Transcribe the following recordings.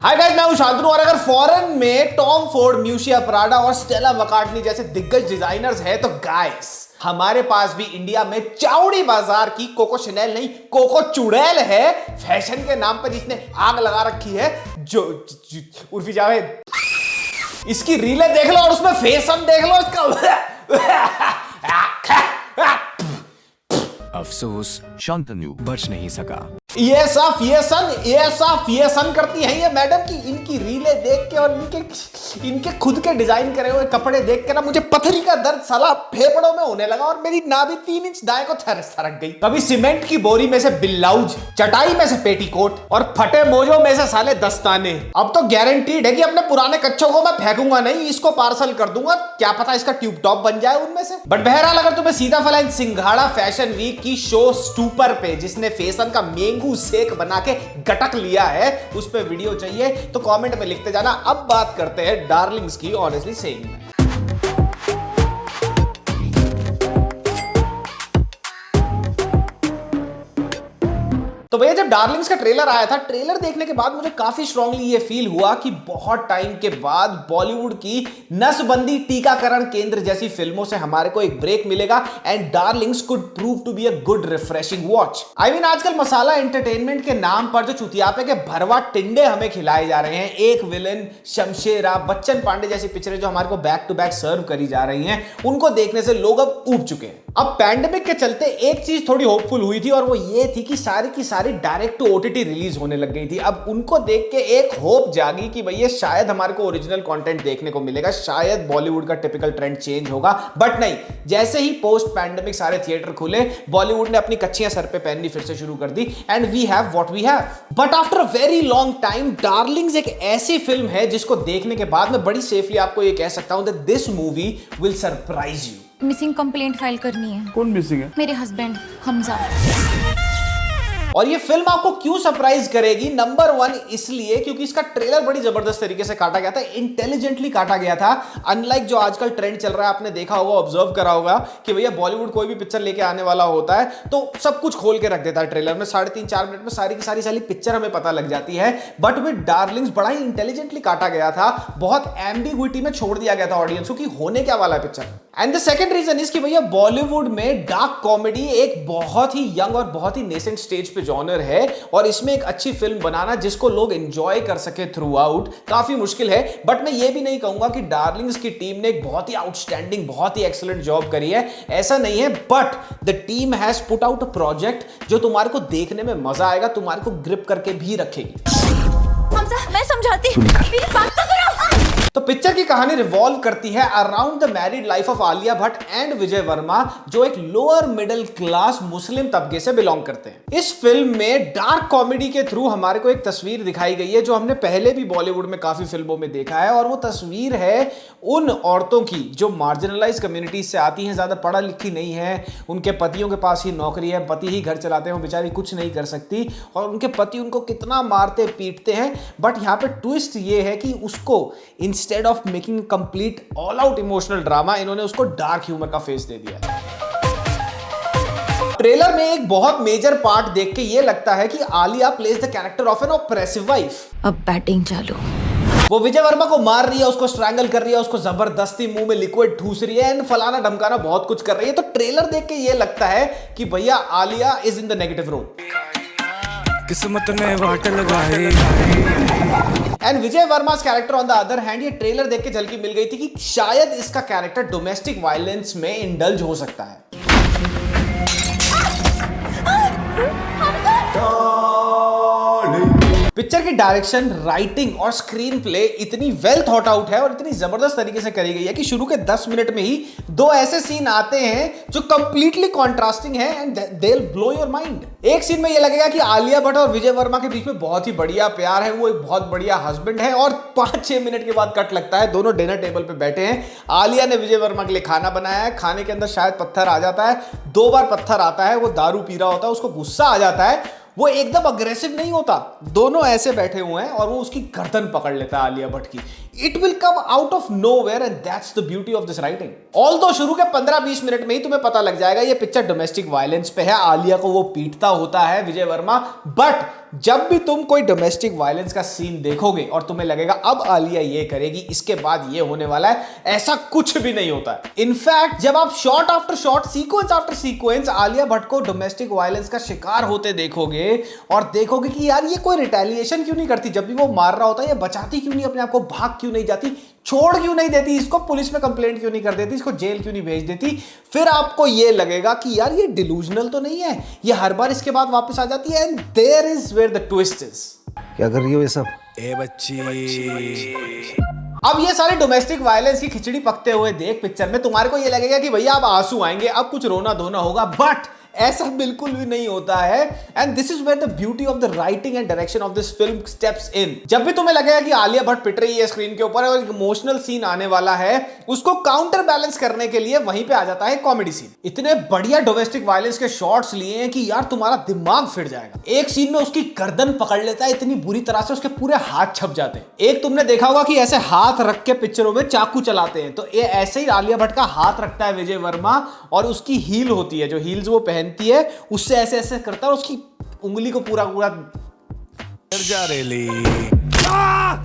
Hi guys, मैं हूं शांतनु। और अगर फॉरेन में टॉम फोर्ड, म्यूशिया प्राडा और स्टेला मैकार्टनी जैसे दिग्गज डिजाइनर्स हैं, तो गाइस हमारे पास भी इंडिया में चाउड़ी बाजार की कोको शनेल नहीं, कोको चुड़ैल है, फैशन के नाम पर जिसने आग लगा रखी है। जो उर्फी जावेद, इसकी रीलें देख लो और उसमें फैशन देख लो इसका। अफसोस शांतनु बच नहीं सका। ये सन करती हैं ये मैडम की। इनकी रीलें देख के और इनके खुद के डिजाइन करे हुए कपड़े देख के ना मुझे पथरी का दर्द साला फेफड़ों में होने लगा और मेरी नाभि 3 इंच दाएं को सरक गई। कभी सीमेंट की बोरी में से बिल्लाउज, चटाई में से पेटीकोट और फटे मोजों में से साले दस्ताने। अब तो गारंटीड है कि अपने पुराने कच्चों को मैं फेंकूंगा नहीं, इसको पार्सल कर दूंगा, क्या पता इसका ट्यूब टॉप बन जाए उनमें से। बट बहरहाल, अगर तुम्हें सीधा फलाइन सिंघाड़ा फैशन वीक की शो स्टूपर पे, जिसने फैशन का मेंगू शेक बना के गटक लिया है, उस पे वीडियो चाहिए तो कमेंट में लिखते जाना। अब बात करते हैं डार्लिंग्स की ऑनेस्टली सेइंग में। तो भैया, जब डार्लिंग्स का ट्रेलर आया था, ट्रेलर देखने के बाद मुझे काफी स्ट्रांगली ये फील हुआ कि बहुत टाइम के बाद बॉलीवुड की नसबंदी टीकाकरण केंद्र जैसी फिल्मों से हमारे को एक ब्रेक मिलेगा and Darlings could prove to be a good refreshing watch. I mean, आजकल मसाला एंटरटेनमेंट के नाम पर जो चुतियापे के भरवा टिंडे हमें खिलाए जा रहे हैं, एक विलन, शमशेरा, बच्चन पांडे जैसी पिक्चरें जो हमारे को बैक टू बैक सर्व करी जा रही हैं, उनको देखने से लोग अब ऊब चुके हैं। अब पैंडेमिक के चलते एक चीज थोड़ी होपफुल हुई थी और वो ये थी कि सारी की सारी डायरेक्ट टू ओटीटी रिलीज होने लग गई थी। अब उनको देख के एक होप जागी कि भैया शायद हमारे को ओरिजिनल कंटेंट देखने को मिलेगा, शायद बॉलीवुड का टिपिकल ट्रेंड चेंज होगा। बट नहीं, जैसे ही पोस्ट पैंडेमिक सारे थिएटर खुले, बॉलीवुड ने अपनी कच्चियां सर पे पहननी फिर से शुरू कर दी and we have what we have. But after a very long time, Darlings एक ऐसी फिल्म है जिसको देखने के बाद मैं बड़ी सेफली आपको ये कह सकता हूं that this movie will surprise you. Missing complaint file करनी है। कौन मिसिंग है? मेरे हस्बैंड हमजा। और ये फिल्म आपको क्यों सरप्राइज करेगी? नंबर 1 इसलिए क्योंकि इसका ट्रेलर बड़ी जबरदस्त तरीके से काटा गया था, इंटेलिजेंटली काटा गया था। अनलाइक जो आजकल ट्रेंड चल रहा है, आपने देखा होगा, ऑब्जर्व करा होगा कि भैया बॉलीवुड कोई भी पिक्चर लेके आने वाला होता है तो सब कुछ खोल के रख देता है ट्रेलर में। 3.5-4 मिनट में सारी की सारी पिक्चर हमें पता लग जाती है। बट विद डार्लिंग्स बड़ा ही इंटेलिजेंटली काटा गया था, बहुत एम्बिग्विटी में छोड़ दिया गया था ऑडियंस को कि होने क्या वाला है picture. And the second reason is कि भैया बॉलीवुड में डार्क कॉमेडी एक बहुत ही यंग और बहुत ही नेसेंट स्टेज पे जॉनर है और इसमें एक अच्छी फिल्म बनाना जिसको लोग एंजॉय कर सके थ्रू आउट काफी मुश्किल है। बट मैं ये भी नहीं कहूंगा कि डार्लिंग्स की टीम ने एक बहुत ही आउटस्टैंडिंग, बहुत ही एक्सीलेंट जॉब करी है, ऐसा नहीं है। But the team has put out a project जो तुम्हारे को देखने में मजा आएगा, तुम्हारे को ग्रिप करके भी रखेगी। हमजा, मैं समझाती, मेरी बात तो करो। तो पिक्चर की कहानी रिवॉल्व करती है around the married life of Alia Bhatt and Vijay Varma, जो एक लोअर मिडिल क्लास मुस्लिम तबके से बिलोंग करते हैं। इस फिल्म में डार्क कॉमेडी के थ्रू हमारे को एक तस्वीर दिखाई गई है जो हमने पहले भी बॉलीवुड में काफी फिल्मों में देखा है, और वो तस्वीर है उन औरतों की जो मार्जिनलाइज कम्युनिटीज से आती हैं, ज्यादा पढ़ा लिखी नहीं है, उनके पतियों के पास ही नौकरी है, पति ही घर चलाते हैं, वो बेचारी कुछ नहीं कर सकती और उनके पति उनको कितना मारते पीटते हैं। बट यहाँ पे ट्विस्ट ये है कि उसको instead of making complete all out emotional drama, इन्होंने उसको डार्क ह्यूमर का फेस दे दिया। ट्रेलर में एक बहुत मेजर पार्ट देख के ये लगता है कि Alia plays the character of an oppressive wife. अब बैटिंग चालू। वो विजय वर्मा को मार रही है, उसको स्ट्रैंगल कर रही है, उसको जबरदस्ती मुंह में लिक्विड ठूस रही है एंड फलाना ढमकाना बहुत कुछ कर रही है। तो ट्रेलर देख के ये लगता है कि भैया Alia is in the negative role, किस्मत ने वाट लगाई। And Vijay Varma's character on the other hand, ये ट्रेलर देख के झलकी मिल गई थी कि शायद इसका कैरेक्टर डोमेस्टिक वायलेंस में इंडल्ज हो सकता है। पिक्चर की डायरेक्शन, राइटिंग और स्क्रीन प्ले इतनी वेल थॉट आउट है और इतनी जबरदस्त तरीके से करी गई है कि शुरू के 10 मिनट में ही 2 ऐसे सीन आते हैं जो कंप्लीटली कॉन्ट्रास्टिंग है and they will blow your mind. एक सीन में ये लगेगा कि आलिया भट्ट और विजय वर्मा के बीच में बहुत ही बढ़िया प्यार है, वो एक बहुत बढ़िया हस्बैंड है, और 5-6 मिनट के बाद कट लगता है, दोनों डिनर टेबल पे बैठे हैं, आलिया ने विजय वर्मा के लिए खाना बनाया है, खाने के अंदर शायद पत्थर आ जाता है, 2 बार पत्थर आता है, वो दारू पी रहा होता है, उसको गुस्सा आ जाता है, वो एकदम अग्रेसिव नहीं होता, दोनों ऐसे बैठे हुए हैं और वो उसकी गर्दन पकड़ लेता है आलिया भट्ट की। It will come out of nowhere and that's the beauty of this writing. Although शुरू के 15-20 मिनट में ही तुम्हें पता लग जाएगा ये पिक्चर डोमेस्टिक वायलेंस पे है, आलिया को वो पीटता होता है विजय वर्मा, बट जब भी तुम कोई डोमेस्टिक वायलेंस का सीन देखोगे और तुम्हें लगेगा अब आलिया ये करेगी, इसके बाद ये होने वाला है, ऐसा कुछ भी नहीं होता है। इनफैक्ट जब आप shot after shot, sequence after sequence Alia Bhatt को डोमेस्टिक वायलेंस का शिकार होते देखोगे और देखोगे कि यार ये कोई रिटेलिएशन क्यों नहीं करती, जब भी वो मार रहा होता है ये बचाती क्यों नहीं अपने आप को, भाग क्यों नहीं जाती, छोड़ क्यों नहीं देती इसको, पुलिस में कंप्लेंट क्यों नहीं कर देती, इसको जेल क्यों नहीं भेज देती, फिर आपको ये लगेगा कि यार ये डिलूजनल तो नहीं है, ये हर बार इसके बाद वापस आ जाती है। And there is where the twist is. क्या कर रही हो ये सब? ए बच्ची। अब ये सारे डोमेस्टिक वायलेंस की खिचड़ी पकते हुए देख पिक्चर में तुम्हारे को ये लगेगा कि भैया अब आंसू आएंगे, अब कुछ रोना धोना होगा, बट ऐसा बिल्कुल भी नहीं होता है। And this is where the beauty of the writing and direction of this film steps in. जब भी तुम्हें लगेगा कि आलिया भट्ट पिट रही है स्क्रीन के ऊपर और एक इमोशनल सीन आने वाला है, उसको काउंटर बैलेंस करने के लिए वहीं पे आ जाता है कॉमेडी सीन। इतने बढ़िया डोमेस्टिक वायलेंस के शॉट्स लिए हैं कि यार तुम्हारा दिमाग फिट जाएगा। एक सीन में उसकी गर्दन पकड़ लेता है इतनी बुरी तरह से, उसके पूरे हाथ छप जाते हैं। एक तुमने देखा होगा कि ऐसे हाथ रख के पिक्चरों में चाकू चलाते हैं, तो ये ऐसे ही आलिया भट्ट का हाथ रखता है विजय वर्मा, और उसकी हील होती है, जो हील्स वो पहनती है उससे ऐसे ऐसे करता है और उसकी उंगली को पूरा पूरा जा रेली।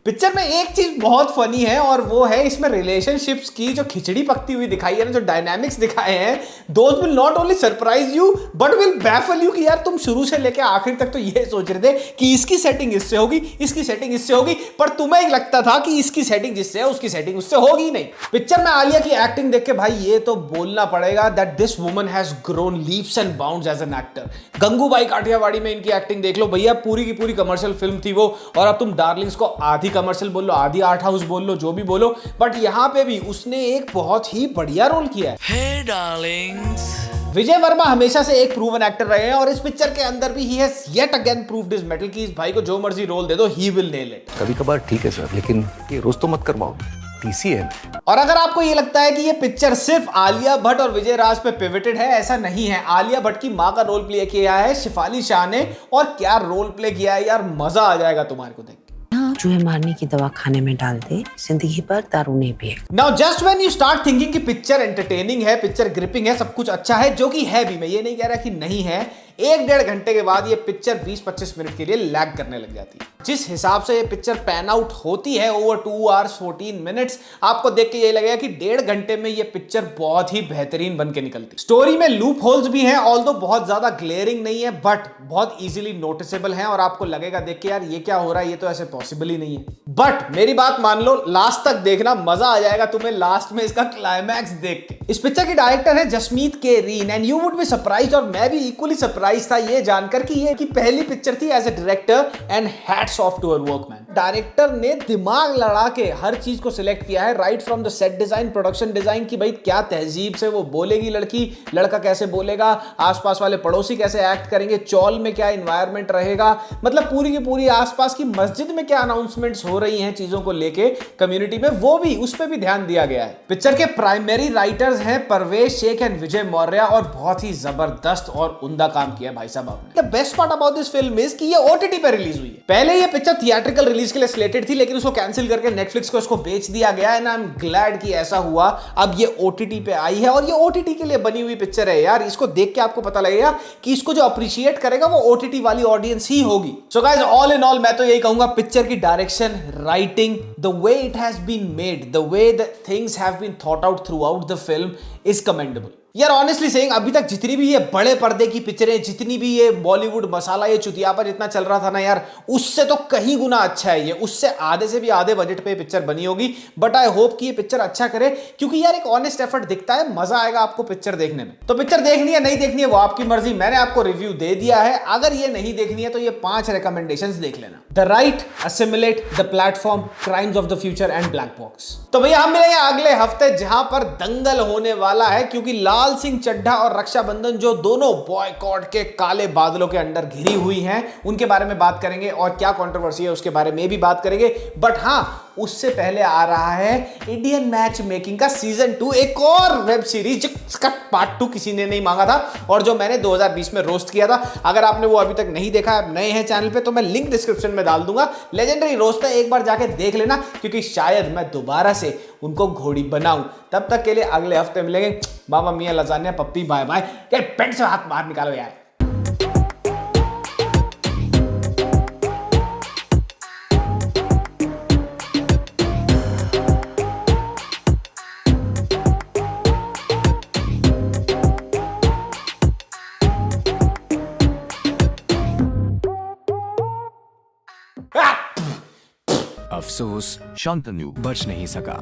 पिक्चर में एक चीज बहुत फनी है और वो है इसमें रिलेशनशिप्स की जो खिचड़ी पकती हुई दिखाई है ना, जो डायनामिक्स दिखाए हैं, those will not only surprise you but will baffle you कि यार तुम शुरू से लेकर आखिर तक तो ये सोच रहे थे कि इसकी सेटिंग इससे होगी, इसकी सेटिंग इससे होगी, पर तुम्हें लगता था कि इसकी सेटिंग जिससे है उसकी सेटिंग उससे होगी नहीं। पिक्चर में आलिया की एक्टिंग देख के भाई ये तो बोलना पड़ेगा that this woman has grown leaps and bounds as an actor. Gangubai Kathiawadi में इनकी एक्टिंग देख लो भैया, पूरी की पूरी कमर्शियल फिल्म थी वो, और अब तुम डार्लिंग्स को आधी कमर्शियल बोल लो, आधी आर्ट हाउस बोल लो, जो भी बोलो, बट यहां पे भी उसने एक बहुत ही बढ़िया रोल किया है। Hey darlings। विजय वर्मा हमेशा से एक प्रूवन एक्टर रहे हैं और इस पिक्चर के अंदर भी he has yet again proved his metal कि इस भाई को जो मर्जी रोल दे दो ही विल नेल इट। कभी कभार ठीक है सर, लेकिन ये रोज तो मत करवाओ, TCM। और अगर आपको ये लगता है कि ये पिक्चर सिर्फ आलिया भट्ट और विजय राज पे पिवटेड है, ऐसा नहीं है। आलिया भट्ट की मां का रोल प्ले किया है शिफाली शाह ने, और क्या रोल प्ले किया है यार, मजा आ जाएगा तुम्हारे को देख के। चूहे मारने की दवा खाने में डाल दे, जिंदगी भर दारू नहीं पिए। Now just when you start thinking कि पिक्चर एंटरटेनिंग है, पिक्चर ग्रिपिंग है, सब कुछ अच्छा है, जो कि है भी, मैं ये नहीं कह रहा कि नहीं है, 1-1.5 घंटे के बाद ये पिक्चर 20-25 मिनट के लिए लैग करने लग जाती है। जिस हिसाब से ये पिक्चर पैन आउट होती है ओवर 2 hours 14 minutes, आपको देख के ये लगेगा कि 1.5 घंटे में ये पिक्चर बहुत ही बेहतरीन बन के निकलती। स्टोरी में लूप होल्स भी हैं, ऑल्दो बहुत ज्यादा ग्लेयरिंग नहीं है, बट बहुत इजीली नोटिसेबल है और आपको लगेगा देख के यार ये क्या हो रहा है, ये तो ऐसे पॉसिबल ही नहीं है। बट मेरी बात मान लो, लास्ट तक देखना, मजा आ जाएगा तुम्हें लास्ट में इसका क्लाइमैक्स देख के। इस पिक्चर की डायरेक्टर है Jasmeet K Reen, and you would be surprised, और मैं भी इक्वली सरप्राइज था ये जानकर कि ये की पहली पिक्चर थी as a director, and hats off to her work man. Director ने दिमाग लड़ा के हर चीज को सिलेक्ट किया है, right from the set design, production design, की भाई क्या तहजीब से वो बोलेगी लड़की, लड़का कैसे बोलेगा, आसपास वाले पड़ोसी कैसे एक्ट करेंगे, चौल में क्या एनवायरनमेंट रहेगा, मतलब पूरी की पूरी आसपास की मस्जिद में क्या अनाउंसमेंट्स हो रही हैं चीजों को लेके कम्युनिटी में, वो भी उस पर भी ध्यान दिया गया है। पिक्चर के प्राइमरी राइटर्स हैं परवेश शेख एंड विजय मौर्य, और बहुत ही जबरदस्त और उम्दा काम किया भाई साहब आपने। The best part about this film is कि ये OTT पे रिलीज हुई है। पहले ये पिक्चर थिएट्रिकल रिलीज के लिए स्लेटेड थी, लेकिन उसको कैंसिल करके नेटफ्लिक्स को इसको बेच दिया गया, एंड आई एम ग्लैड कि ऐसा हुआ। अब ये OTT पे आई है और ये OTT के लिए बनी हुई पिक्चर है यार, इसको देख के आपको पता लगेगा कि इसको जो अप्रिशिएट करेगा वो OTT वाली ऑडियंस ही होगी। So guys, all in all मैं तो यही कहूंगा, पिक्चर की direction, writing, the way it has been made, the way the things have been thought out throughout the film is commendable. यार ऑनेस्टली सेइंग, अभी तक जितनी भी ये बड़े पर्दे की पिक्चरें, जितनी भी ये बॉलीवुड मसाला, ये चुतियापन इतना चल रहा था ना यार, उससे तो कहीं गुना अच्छा है ये, उससे आधे से भी आधे बजट पे पिक्चर बनी होगी। बट आई होप कि ये पिक्चर अच्छा करे, क्योंकि यार एक ऑनेस्ट एफर्ट दिखता है, मजा आएगा आपको पिक्चर देखने में। तो पिक्चर देखनी है नहीं देखनी है वो आपकी मर्जी, मैंने आपको रिव्यू दे दिया है। अगर ये नहीं देखनी है तो ये 5 रिकमेंडेशंस देख लेना: the right, assimilate, the platform, crimes of the future and black box. तो भैया हम मिलेंगे अगले हफ्ते, जहां पर दंगल होने वाला है, क्योंकि लाल सिंह चड्ढा और रक्षाबंधन, जो दोनों बॉयकॉट के काले बादलों के अंडर घिरी हुई हैं, उनके बारे में बात करेंगे, और क्या कंट्रोवर्सी है उसके बारे में भी बात करेंगे। बट हाँ, उससे पहले आ रहा है इंडियन मैच मेकिंग का सीजन 2, एक और वेब सीरीज जिसका पार्ट 2 किसी ने नहीं मांगा था, और जो मैंने 2020 में रोस्ट किया था। अगर आपने वो अभी तक नहीं देखा, आप नए हैं चैनल पे, तो मैं लिंक डिस्क्रिप्शन में डाल दूंगा। लेजेंडरी रोस्ट है, एक बार जाके देख लेना, क्योंकि शायद मैं दोबारा से उनको घोड़ी बनाऊं। तब तक के लिए अगले हफ्ते मिलेंगे। मामा मियां लजानिया पप्पी, बाय बाय। पेट से हाथ बाहर निकालो यार। अफसोस शांतनु बच नहीं सका।